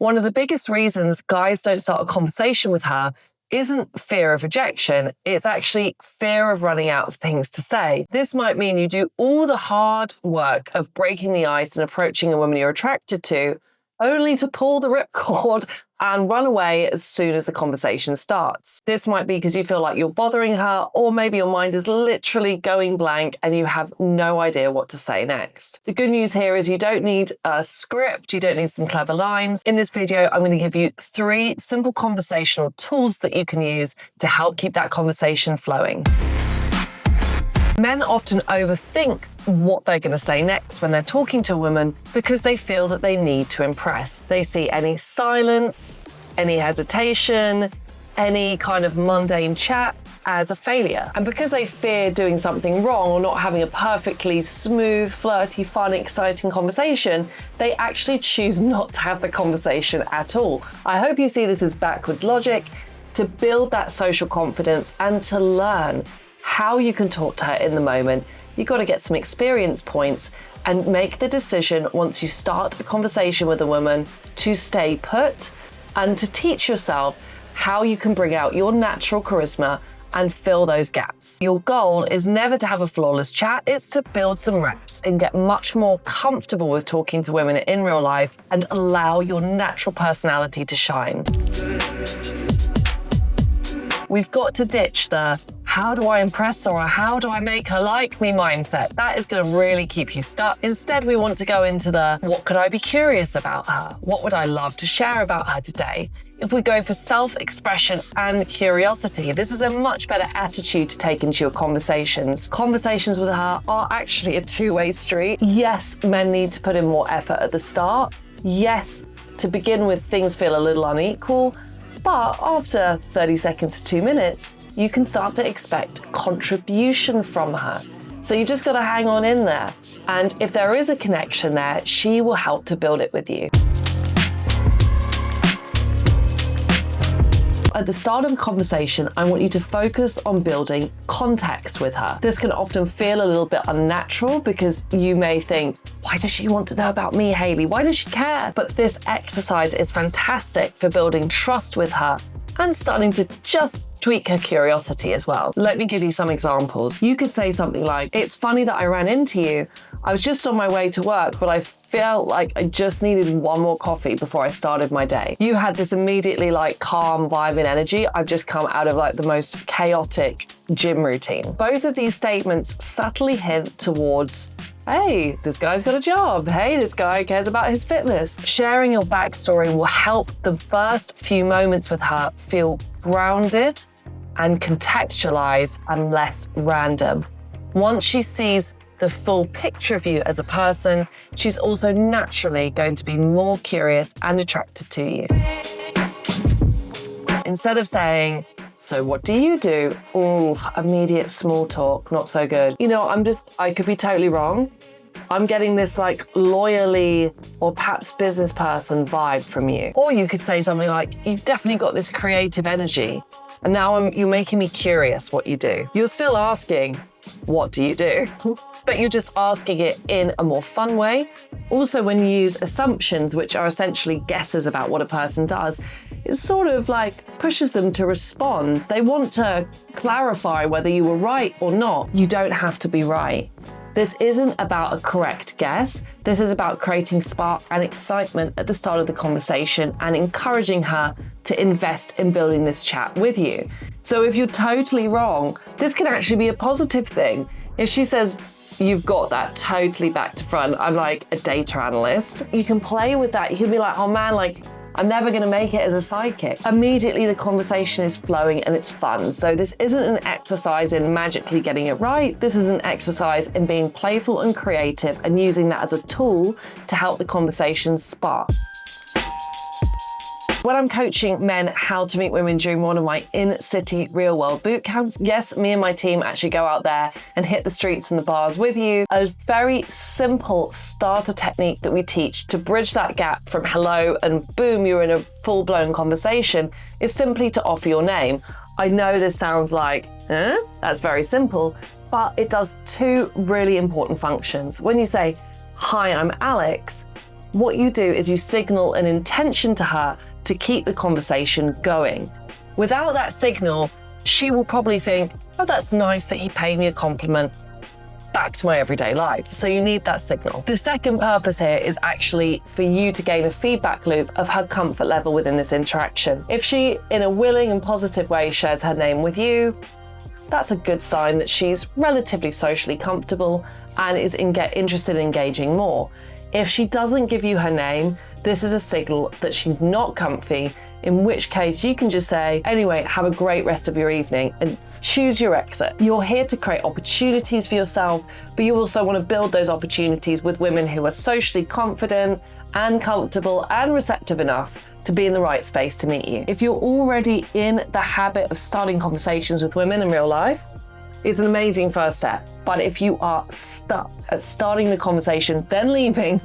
One of the biggest reasons guys don't start a conversation with her isn't fear of rejection, it's actually fear of running out of things to say. This might mean you do all the hard work of breaking the ice and approaching a woman you're attracted to, only to pull the ripcord and run away as soon as the conversation starts. This might be because you feel like you're bothering her, or maybe your mind is literally going blank and you have no idea what to say next. The good news here is you don't need a script, you don't need some clever lines. In this video, I'm going to give you 3 simple conversational tools that you can use to help keep that conversation flowing. Men often overthink what they're going to say next when they're talking to a woman because they feel that they need to impress. They see any silence, any hesitation, any kind of mundane chat as a failure. And because they fear doing something wrong or not having a perfectly smooth, flirty, fun, exciting conversation, they actually choose not to have the conversation at all. I hope you see this as backwards logic to build that social confidence and to learn how you can talk to her in the moment. You've got to get some experience points and make the decision once you start a conversation with a woman to stay put and to teach yourself how you can bring out your natural charisma and fill those gaps. Your goal is never to have a flawless chat, it's to build some reps and get much more comfortable with talking to women in real life and allow your natural personality to shine. We've got to ditch the how do I impress her or how do I make her like me mindset. That is going to really keep you stuck. Instead, we want to go into the what could I be curious about her? What would I love to share about her today? If we go for self-expression and curiosity, this is a much better attitude to take into your conversations. Conversations with her are actually a two-way street. Yes, men need to put in more effort at the start. Yes, to begin with, things feel a little unequal. But after 30 seconds to 2 minutes, you can start to expect contribution from her. So you just got to hang on in there. And if there is a connection there, she will help to build it with you. At the start of a conversation, I want you to focus on building context with her. This can often feel a little bit unnatural because you may think, why does she want to know about me, Hayley? Why does she care? But this exercise is fantastic for building trust with her and starting to just tweak her curiosity as well. Let me give you some examples. You could say something like, it's funny that I ran into you. I was just on my way to work, but I felt like I just needed one more coffee before I started my day. You had this immediately calm vibe and energy. I've just come out of the most chaotic gym routine. Both of these statements subtly hint towards, hey, this guy's got a job. Hey, this guy cares about his fitness. Sharing your backstory will help the first few moments with her feel grounded and contextualized and less random. Once she sees the full picture of you as a person, she's also naturally going to be more curious and attracted to you. Instead of saying, so what do you do? Ooh, immediate small talk, not so good. I could be totally wrong. I'm getting this lawyerly or perhaps business person vibe from you. Or you could say something like, you've definitely got this creative energy. And now you're making me curious what you do. You're still asking, what do you do? But you're just asking it in a more fun way. Also, when you use assumptions, which are essentially guesses about what a person does, it sort of pushes them to respond. They want to clarify whether you were right or not. You don't have to be right. This isn't about a correct guess. This is about creating spark and excitement at the start of the conversation and encouraging her to invest in building this chat with you. So if you're totally wrong, this can actually be a positive thing. If she says, you've got that totally back to front, I'm like a data analyst, you can play with that. You can be like, oh man, I'm never going to make it as a sidekick. Immediately the conversation is flowing and it's fun. So this isn't an exercise in magically getting it right. This is an exercise in being playful and creative and using that as a tool to help the conversation spark. When I'm coaching men how to meet women during one of my in-city real-world boot camps, yes, me and my team actually go out there and hit the streets and the bars with you. A very simple starter technique that we teach to bridge that gap from hello and boom, you're in a full-blown conversation is simply to offer your name. I know this sounds like, that's very simple, but it does 2 really important functions. When you say, hi, I'm Alex, what you do is you signal an intention to her to keep the conversation going. Without that signal, she will probably think, oh, that's nice that he paid me a compliment. Back to my everyday life. So you need that signal. The second purpose here is actually for you to gain a feedback loop of her comfort level within this interaction. If she, in a willing and positive way, shares her name with you, that's a good sign that she's relatively socially comfortable and is interested in engaging more. If she doesn't give you her name, this is a signal that she's not comfy, in which case you can just say, anyway, have a great rest of your evening and choose your exit. You're here to create opportunities for yourself, but you also want to build those opportunities with women who are socially confident and comfortable and receptive enough to be in the right space to meet you. If you're already in the habit of starting conversations with women in real life, it's an amazing first step. But if you are stuck at starting the conversation, then leaving,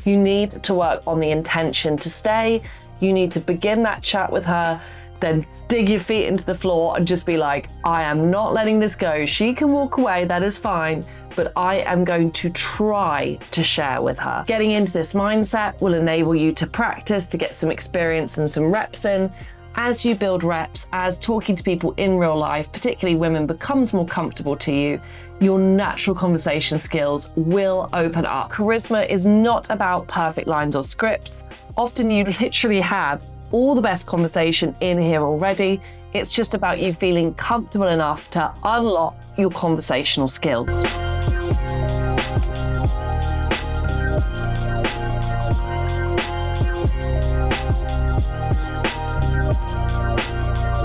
you need to work on the intention to stay. You need to begin that chat with her, then dig your feet into the floor and just be like, I am not letting this go. She can walk away, that is fine, but I am going to try to share with her. Getting into this mindset will enable you to practice, to get some experience and some reps in. As you build reps, as talking to people in real life, particularly women, becomes more comfortable to you, your natural conversation skills will open up. Charisma is not about perfect lines or scripts. Often you literally have all the best conversation in here already. It's just about you feeling comfortable enough to unlock your conversational skills.